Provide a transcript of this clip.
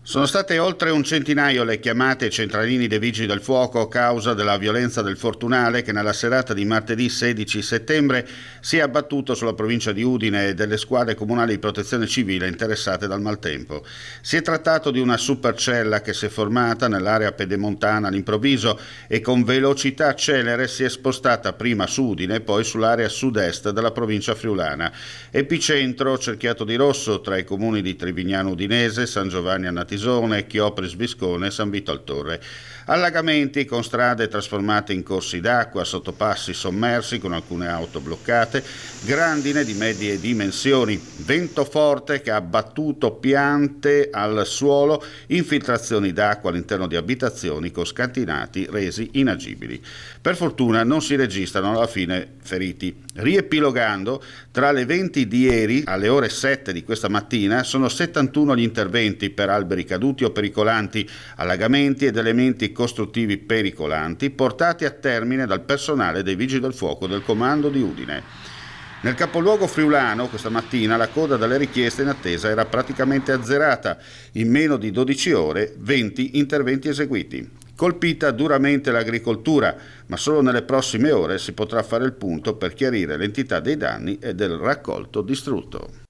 Sono state oltre un centinaio le chiamate ai centralini dei Vigili del Fuoco a causa della violenza del Fortunale che nella serata di martedì 16 settembre si è abbattuto sulla provincia di Udine e delle squadre comunali di protezione civile interessate dal maltempo. Si è trattato di una supercella che si è formata nell'area pedemontana all'improvviso e con velocità celere si è spostata prima su Udine e poi sull'area sud-est della provincia friulana. Epicentro cerchiato di rosso tra i comuni di Trivignano Udinese, San Giovanni a Natisone, Chiopris Viscone e San Vito al Torre. Allagamenti con strade trasformate in corsi d'acqua, sottopassi sommersi con alcune auto bloccate, grandine di medie dimensioni, vento forte che ha abbattuto piante al suolo, infiltrazioni d'acqua all'interno di abitazioni con scantinati resi inagibili. Per fortuna non si registrano alla fine feriti. Riepilogando, tra le 20 di ieri alle ore 7 di questa mattina sono 71 gli interventi per alberi caduti o pericolanti, allagamenti ed elementi costruttivi pericolanti portati a termine dal personale dei Vigili del Fuoco del Comando di Udine. Nel capoluogo friulano questa mattina la coda delle richieste in attesa era praticamente azzerata. In meno di 12 ore 20 interventi eseguiti. Colpita duramente l'agricoltura, ma solo nelle prossime ore si potrà fare il punto per chiarire l'entità dei danni e del raccolto distrutto.